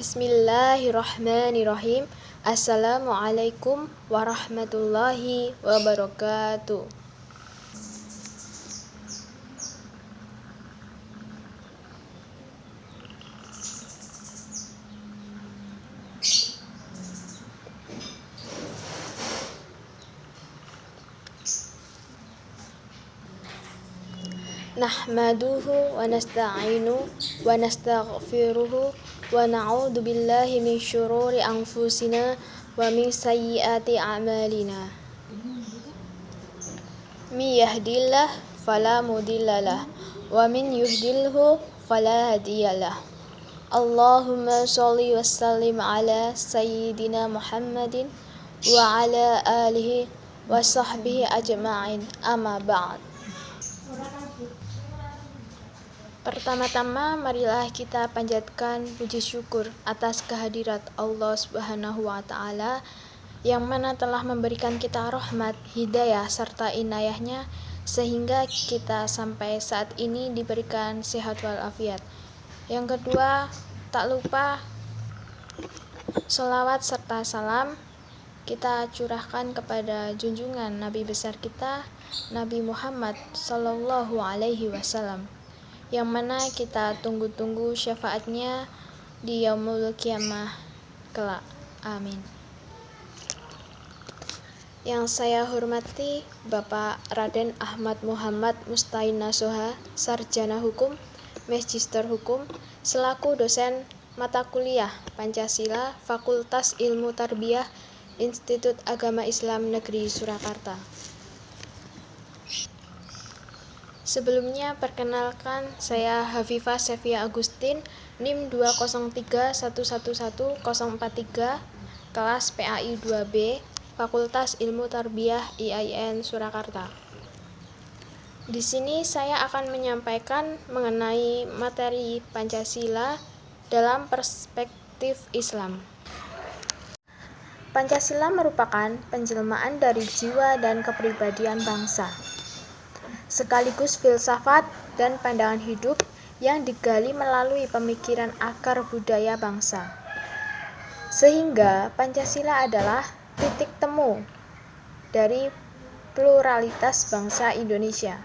Bismillahirrahmanirrahim. Assalamualaikum warahmatullahi wabarakatuh. Nahmaduhu wa nasta'inu wa nastaghfiruhu wa na'udzu billahi min syururi anfusina wa min sayyiati a'malina. May yahdihillahu fala mudhillalah wa min yudhlilhu fala hadiyalah. Allahumma sholli wa sallim ala sayyidina Muhammadin wa ala alihi wa sahbihi ajma'in. Amma ba'd. Pertama-tama marilah kita panjatkan puji syukur atas kehadirat Allah Subhanahu wa taala yang mana telah memberikan kita rahmat, hidayah serta inayahnya sehingga kita sampai saat ini diberikan sehat walafiat. Yang kedua, tak lupa sholawat serta salam kita curahkan kepada junjungan Nabi besar kita, Nabi Muhammad Sallallahu Alaihi Wasallam, yang mana kita tunggu-tunggu syafaatnya di yaumul kiamah kelak. Amin. Yang saya hormati Bapak Raden Ahmad Muhammad Mustain Nasoha, Sarjana Hukum, Magister Hukum, selaku dosen mata kuliah Pancasila, Fakultas Ilmu Tarbiyah, Institut Agama Islam Negeri Surakarta. Sebelumnya perkenalkan, saya Hafifah Sevia Agustin, NIM 203111043, kelas PAI 2B, Fakultas Ilmu Tarbiyah IAIN Surakarta. Di sini saya akan menyampaikan mengenai materi Pancasila dalam perspektif Islam. Pancasila merupakan penjelmaan dari jiwa dan kepribadian bangsa, sekaligus filsafat dan pandangan hidup yang digali melalui pemikiran akar budaya bangsa. Sehingga Pancasila adalah titik temu dari pluralitas bangsa Indonesia.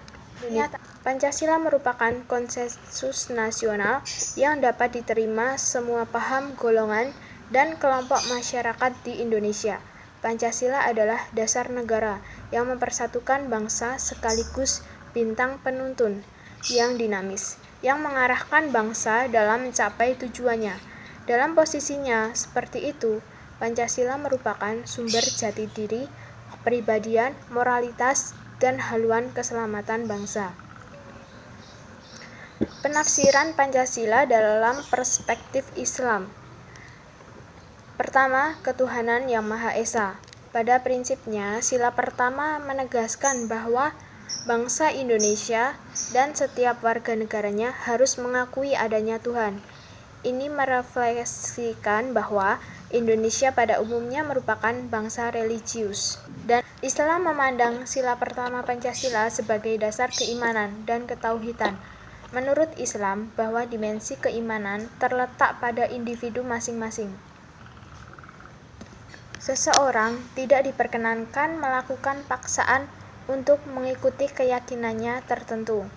Pancasila merupakan konsensus nasional yang dapat diterima semua paham, golongan, dan kelompok masyarakat di Indonesia. Pancasila adalah dasar negara yang mempersatukan bangsa sekaligus bintang penuntun yang dinamis, yang mengarahkan bangsa dalam mencapai tujuannya. Dalam posisinya seperti itu, Pancasila merupakan sumber jati diri, kepribadian, moralitas, dan haluan keselamatan bangsa. Penafsiran Pancasila dalam perspektif Islam. Pertama, ketuhanan yang Maha Esa. Pada prinsipnya, sila pertama menegaskan bahwa bangsa Indonesia dan setiap warga negaranya harus mengakui adanya Tuhan. Ini merefleksikan bahwa Indonesia pada umumnya merupakan bangsa religius, dan Islam memandang sila pertama Pancasila sebagai dasar keimanan dan ketauhidan. Menurut Islam, bahwa dimensi keimanan terletak pada individu masing-masing. Seseorang tidak diperkenankan melakukan paksaan untuk mengikuti keyakinannya tertentu.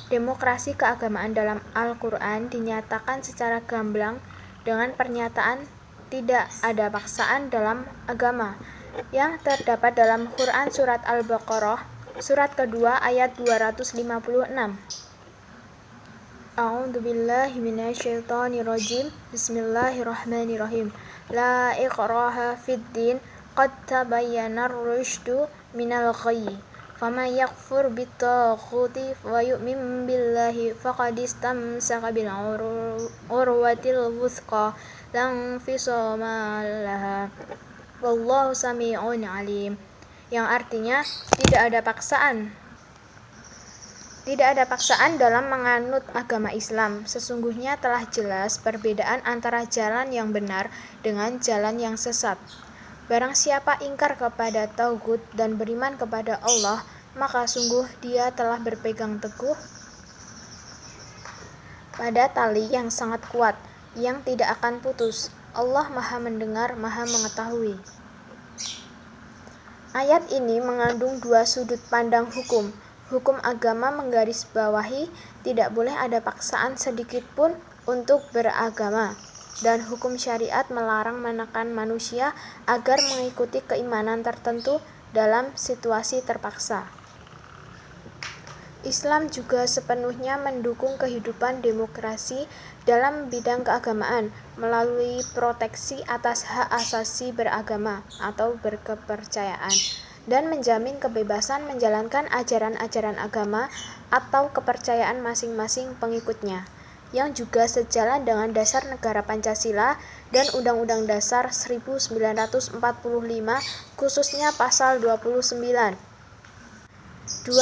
Demokrasi keagamaan dalam Al-Quran dinyatakan secara gamblang dengan pernyataan tidak ada paksaan dalam agama yang terdapat dalam Quran Surat Al-Baqarah, surat kedua ayat 256. A'udzubillahi minasyaitonirrajim. Bismillahirrahmanirrahim. La ikraha fid din, qad tabayyana ar-rusydu minal ghayy. Faman yakfur bit-taghuti wa yu'min billahi faqad istamsaka bil urwatil wuthqa la infisama laha. Wallahu sami'un alim. Yang artinya tidak ada paksaan dalam menganut agama Islam. Sesungguhnya telah jelas perbedaan antara jalan yang benar dengan jalan yang sesat. Barang siapa ingkar kepada tauhid dan beriman kepada Allah, maka sungguh dia telah berpegang teguh pada tali yang sangat kuat. yang tidak akan putus. Allah Maha Mendengar, Maha Mengetahui. Ayat ini mengandung dua sudut pandang hukum. Hukum agama menggarisbawahi tidak boleh ada paksaan sedikit pun untuk beragama. Dan hukum syariat melarang menekan manusia agar mengikuti keimanan tertentu dalam situasi terpaksa. Islam juga sepenuhnya mendukung kehidupan demokrasi dalam bidang keagamaan melalui proteksi atas hak asasi beragama atau berkepercayaan dan menjamin kebebasan menjalankan ajaran-ajaran agama atau kepercayaan masing-masing pengikutnya, yang juga sejalan dengan dasar negara Pancasila dan Undang-Undang Dasar 1945 khususnya pasal 29. 2.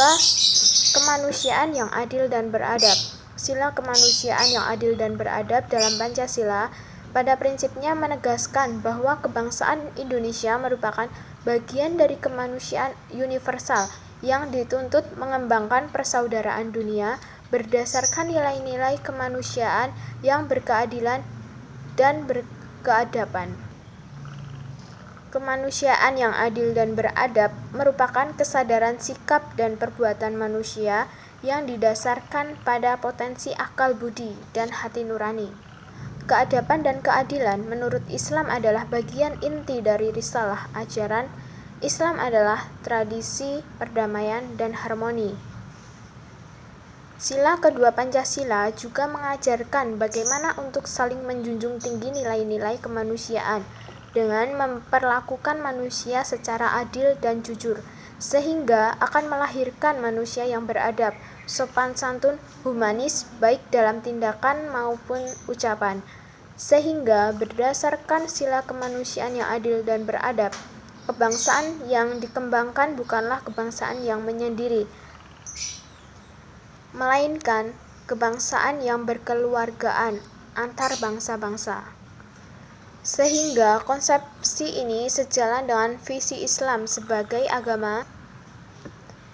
Kemanusiaan yang adil dan beradab. Sila kemanusiaan yang adil dan beradab dalam Pancasila pada prinsipnya menegaskan bahwa kebangsaan Indonesia merupakan bagian dari kemanusiaan universal yang dituntut mengembangkan persaudaraan dunia berdasarkan nilai-nilai kemanusiaan yang berkeadilan dan berkeadaban. Kemanusiaan yang adil dan beradab merupakan kesadaran sikap dan perbuatan manusia yang didasarkan pada potensi akal budi dan hati nurani. Keadaban dan keadilan menurut Islam adalah bagian inti dari risalah ajaran. Islam adalah tradisi, perdamaian, dan harmoni. Sila kedua Pancasila juga mengajarkan bagaimana untuk saling menjunjung tinggi nilai-nilai kemanusiaan dengan memperlakukan manusia secara adil dan jujur, sehingga akan melahirkan manusia yang beradab, sopan santun, humanis, baik dalam tindakan maupun ucapan. Sehingga berdasarkan sila kemanusiaan yang adil dan beradab, kebangsaan yang dikembangkan bukanlah kebangsaan yang menyendiri, melainkan kebangsaan yang berkeluargaan antar bangsa-bangsa. Sehingga konsepsi ini sejalan dengan visi Islam sebagai agama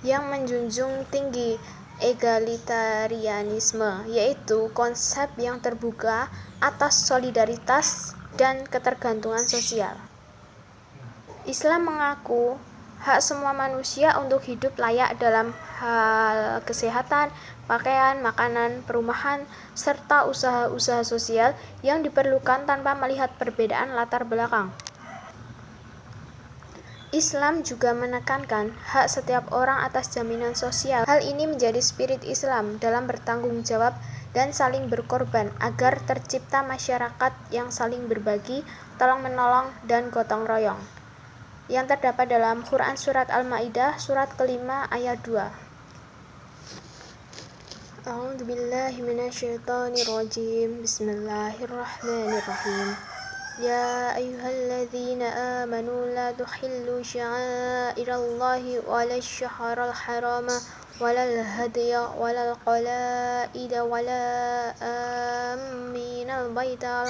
yang menjunjung tinggi egalitarianisme, yaitu konsep yang terbuka atas solidaritas dan ketergantungan sosial. Islam mengaku hak semua manusia untuk hidup layak dalam hal kesehatan, pakaian, makanan, perumahan, serta usaha-usaha sosial yang diperlukan tanpa melihat perbedaan latar belakang. Islam juga menekankan hak setiap orang atas jaminan sosial. Hal ini menjadi spirit Islam dalam bertanggung jawab dan saling berkorban agar tercipta masyarakat yang saling berbagi, tolong-menolong, dan gotong royong, yang terdapat dalam Quran Surat Al-Ma'idah surat kelima ayat 2. A'udzubillahi minasyaitonirrajim. Bismillahirrahmanirrahim. Ya ayyuhalladzina amanu la tuhillu sya'airallahi wala syahral harama walal hadiya walal qalaida wala aminal baital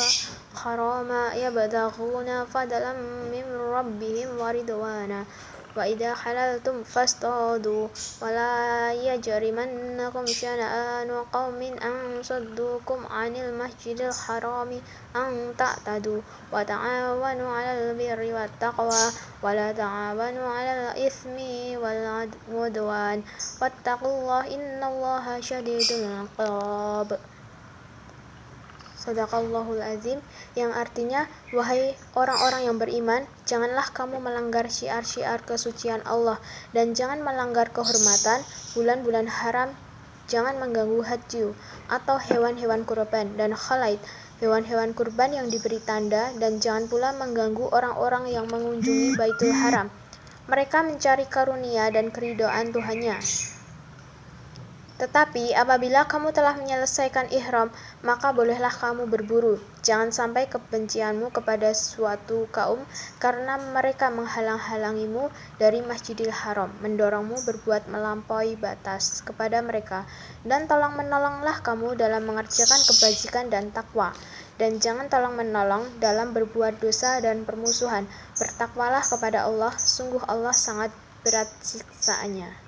harama yabtaghuna fadlan min rabbihim wa ridwana wa idza halaltum fastadu wa la yajrimannakum syana'anu qaumin an saddukum 'anil masjidil harami an ta'tadu wa ta'awanu 'alal birri wat taqwa wa la ta'awanu 'alal itsmi wal 'udwan wattaqullaha innallaha syadidul 'iqab. Shadaqallahul azim, yang artinya, wahai orang-orang yang beriman, janganlah kamu melanggar syiar-syiar kesucian Allah dan jangan melanggar kehormatan bulan-bulan haram, jangan mengganggu haji atau hewan-hewan kurban dan khalaid, hewan-hewan kurban yang diberi tanda, dan jangan pula mengganggu orang-orang yang mengunjungi Baitul Haram. Mereka mencari karunia dan keridhaan Tuhannya. Tetapi apabila kamu telah menyelesaikan ihram, maka bolehlah kamu berburu. Jangan sampai kebencianmu kepada suatu kaum karena mereka menghalang-halangimu dari Masjidil Haram, mendorongmu berbuat melampaui batas kepada mereka, dan tolong-menolonglah kamu dalam mengerjakan kebajikan dan takwa. Dan jangan tolong-menolong dalam berbuat dosa dan permusuhan. Bertakwalah kepada Allah, sungguh Allah sangat berat siksaannya.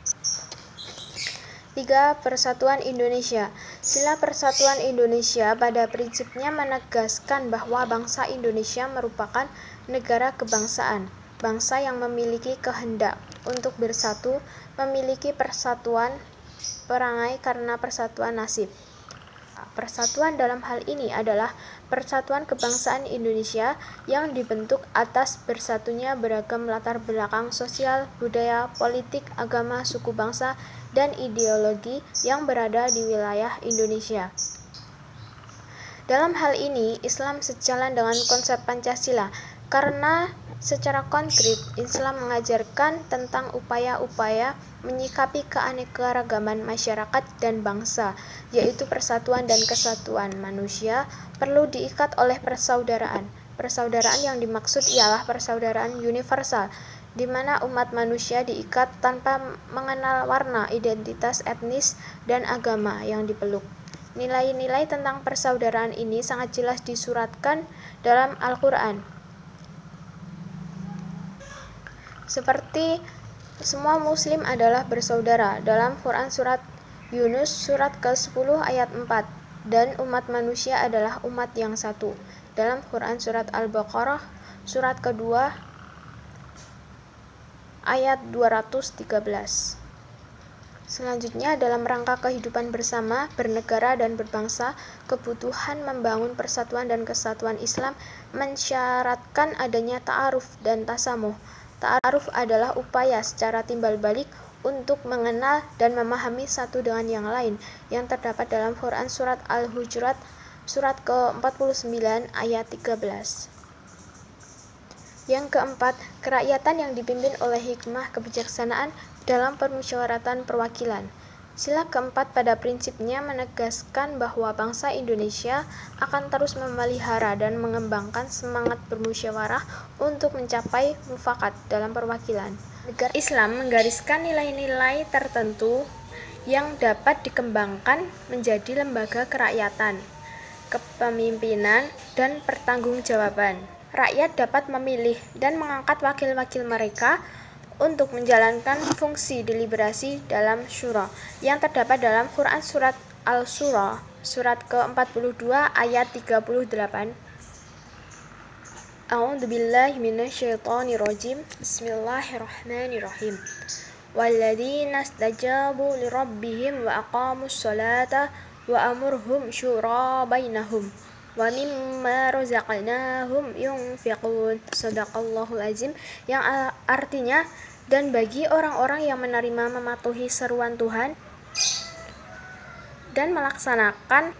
3. Persatuan Indonesia. Sila Persatuan Indonesia pada prinsipnya menegaskan bahwa bangsa Indonesia merupakan negara kebangsaan, bangsa yang memiliki kehendak untuk bersatu, memiliki persatuan perangai karena persatuan nasib. Persatuan dalam hal ini adalah persatuan kebangsaan Indonesia yang dibentuk atas bersatunya beragam latar belakang sosial, budaya, politik, agama, suku bangsa, dan ideologi yang berada di wilayah Indonesia. Dalam hal ini, Islam sejalan dengan konsep Pancasila karena secara konkret Islam mengajarkan tentang upaya-upaya menyikapi keanekaragaman masyarakat dan bangsa, yaitu persatuan dan kesatuan manusia perlu diikat oleh persaudaraan. Persaudaraan yang dimaksud ialah persaudaraan universal, di mana umat manusia diikat tanpa mengenal warna, identitas etnis, dan agama yang dipeluk. Nilai-nilai tentang persaudaraan ini sangat jelas disuratkan dalam Al-Quran. Seperti semua muslim adalah bersaudara dalam Quran surat Yunus surat ke-10 ayat 4, dan umat manusia adalah umat yang satu dalam Quran surat Al-Baqarah surat kedua ayat 213. Selanjutnya, dalam rangka kehidupan bersama, bernegara dan berbangsa, kebutuhan membangun persatuan dan kesatuan Islam mensyaratkan adanya ta'aruf dan tasamuh. Ta'aruf adalah upaya secara timbal balik untuk mengenal dan memahami satu dengan yang lain yang terdapat dalam Quran surat Al-Hujurat surat ke-49 ayat 13. Yang keempat, kerakyatan yang dipimpin oleh hikmah kebijaksanaan dalam permusyawaratan perwakilan. Sila keempat pada prinsipnya menegaskan bahwa bangsa Indonesia akan terus memelihara dan mengembangkan semangat bermusyawarah untuk mencapai mufakat dalam perwakilan. Negara Islam menggariskan nilai-nilai tertentu yang dapat dikembangkan menjadi lembaga kerakyatan, kepemimpinan, dan pertanggungjawaban. Rakyat dapat memilih dan mengangkat wakil-wakil mereka untuk menjalankan fungsi deliberasi dalam syura yang terdapat dalam Quran surat Al-Syura surat ke-42 ayat 38. A'udzubillahi minasyaitonirrajim. Bismillahirrahmanirrahim. Walladzina istajabu lirabbihim wa aqamus salata wa amurhum syura bainahum wa mimma razaqnahum yunfiqun. Shadaqallahul azim, yang artinya, dan bagi orang-orang yang menerima mematuhi seruan Tuhan dan melaksanakan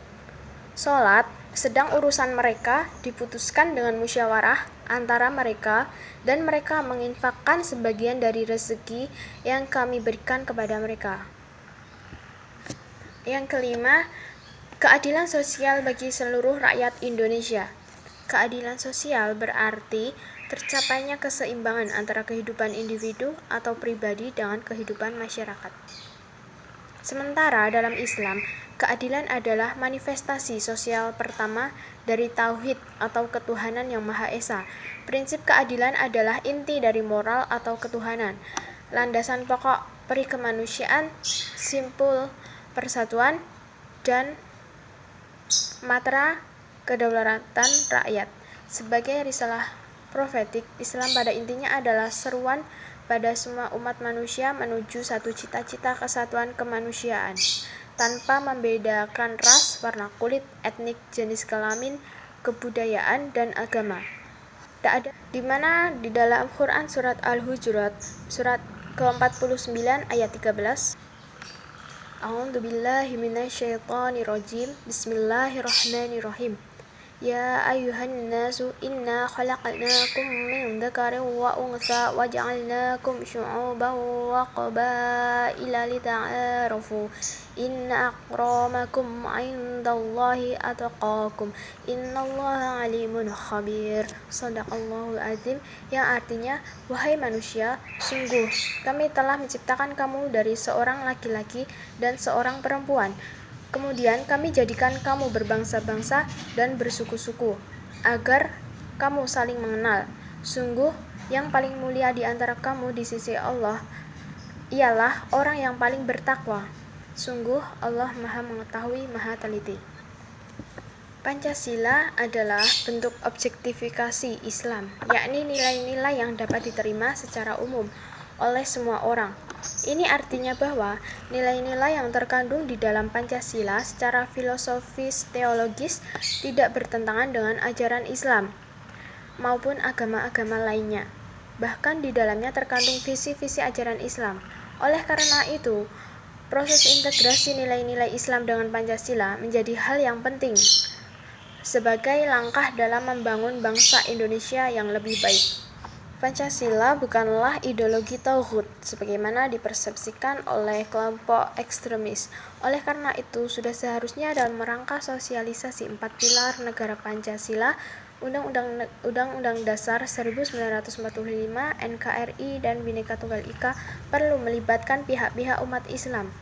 sholat, sedang urusan mereka diputuskan dengan musyawarah antara mereka, dan mereka menginfakkan sebagian dari rezeki yang kami berikan kepada mereka. Yang kelima, keadilan sosial bagi seluruh rakyat Indonesia. Keadilan sosial berarti tercapainya keseimbangan antara kehidupan individu atau pribadi dengan kehidupan masyarakat. Sementara dalam Islam, keadilan adalah manifestasi sosial pertama dari tauhid atau ketuhanan yang Maha Esa. Prinsip keadilan adalah inti dari moral atau ketuhanan, landasan pokok peri kemanusiaan, simpul persatuan, dan matra kedaulatan rakyat. Sebagai risalah profetik, Islam pada intinya adalah seruan pada semua umat manusia menuju satu cita-cita kesatuan kemanusiaan, tanpa membedakan ras, warna kulit, etnik, jenis kelamin, kebudayaan, dan agama. Tak ada di mana di dalam Quran surat Al-Hujurat surat ke-49 ayat 13. A'udzubillahi minasyaitonirrajim. Bismillahirrahmanirrahim. Ya ayyuhan nasu inna khalaqnakum min dzakarin wa untha wa ja'alnakum syu'uban wa qabaila lita'arafu. Inna akramakum 'indallahi atqakum. Innallaha 'alimun khabir. Shadaqallahul azim, yang artinya, wahai manusia, sungguh kami telah menciptakan kamu dari seorang laki-laki dan seorang perempuan. Kemudian kami jadikan kamu berbangsa-bangsa dan bersuku-suku, agar kamu saling mengenal. Sungguh, yang paling mulia di antara kamu di sisi Allah ialah orang yang paling bertakwa. Sungguh Allah Maha Mengetahui, Maha Teliti. Pancasila adalah bentuk objektifikasi Islam, yakni nilai-nilai yang dapat diterima secara umum oleh semua orang. Ini artinya bahwa nilai-nilai yang terkandung di dalam Pancasila secara filosofis teologis tidak bertentangan dengan ajaran Islam maupun agama-agama lainnya. Bahkan di dalamnya terkandung visi-visi ajaran Islam. Oleh karena itu, proses integrasi nilai-nilai Islam dengan Pancasila menjadi hal yang penting sebagai langkah dalam membangun bangsa Indonesia yang lebih baik. Pancasila bukanlah ideologi tauhid sebagaimana dipersepsikan oleh kelompok ekstremis. Oleh karena itu, sudah seharusnya dalam rangka sosialisasi 4 pilar negara Pancasila, Undang-Undang Dasar 1945, NKRI, dan Bhinneka Tunggal Ika perlu melibatkan pihak-pihak umat Islam,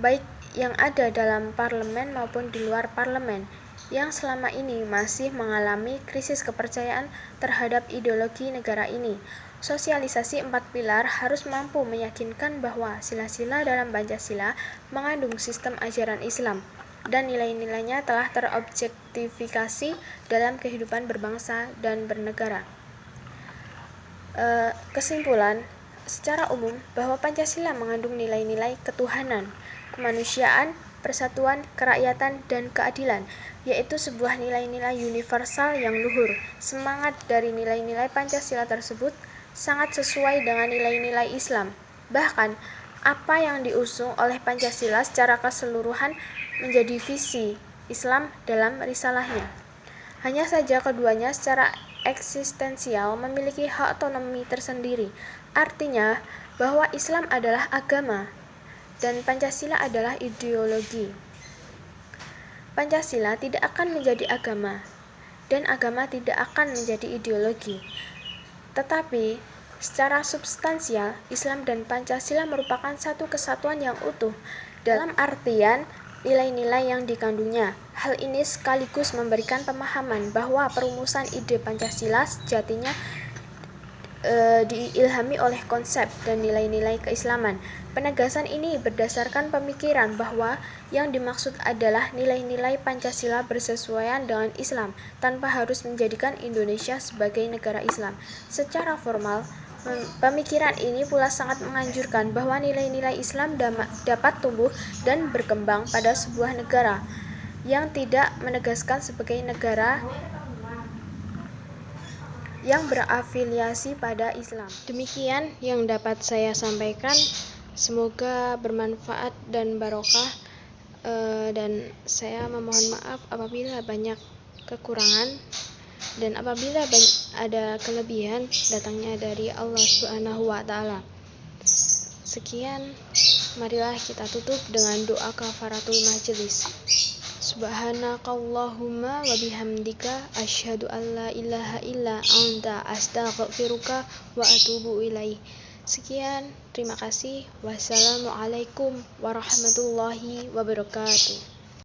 baik yang ada dalam parlemen maupun di luar parlemen, yang selama ini masih mengalami krisis kepercayaan terhadap ideologi negara ini. Sosialisasi 4 pilar harus mampu meyakinkan bahwa sila-sila dalam Pancasila mengandung sistem ajaran Islam dan nilai-nilainya telah terobjektifikasi dalam kehidupan berbangsa dan bernegara. Kesimpulan, secara umum bahwa Pancasila mengandung nilai-nilai ketuhanan, kemanusiaan, persatuan, kerakyatan, dan keadilan, yaitu sebuah nilai-nilai universal yang luhur. Semangat dari nilai-nilai Pancasila tersebut sangat sesuai dengan nilai-nilai Islam. Bahkan, apa yang diusung oleh Pancasila secara keseluruhan menjadi visi Islam dalam risalahnya. Hanya saja keduanya secara eksistensial memiliki hak otonomi tersendiri. Artinya bahwa Islam adalah agama dan Pancasila adalah ideologi. Pancasila tidak akan menjadi agama, dan agama tidak akan menjadi ideologi. Tetapi, secara substansial, Islam dan Pancasila merupakan satu kesatuan yang utuh dalam artian nilai-nilai yang dikandungnya. Hal ini sekaligus memberikan pemahaman bahwa perumusan ide Pancasila sejatinya diilhami oleh konsep dan nilai-nilai keislaman. Penegasan ini berdasarkan pemikiran bahwa yang dimaksud adalah nilai-nilai Pancasila bersesuaian dengan Islam tanpa harus menjadikan Indonesia sebagai negara Islam. Secara formal, pemikiran ini pula sangat menganjurkan bahwa nilai-nilai Islam dapat tumbuh dan berkembang pada sebuah negara yang tidak menegaskan sebagai negara yang berafiliasi pada Islam. Demikian yang dapat saya sampaikan. Semoga bermanfaat dan barokah, dan saya memohon maaf apabila banyak kekurangan dan apabila ada kelebihan datangnya dari Allah Subhanahu wa Ta'ala. Sekian, marilah kita tutup dengan doa kafaratul majelis. Subhanakallahumma wa bihamdika asyhadu an la ilaha illa anta astaghfiruka wa atubu ilaih. Sekian, terima kasih. Wassalamualaikum warahmatullahi wabarakatuh.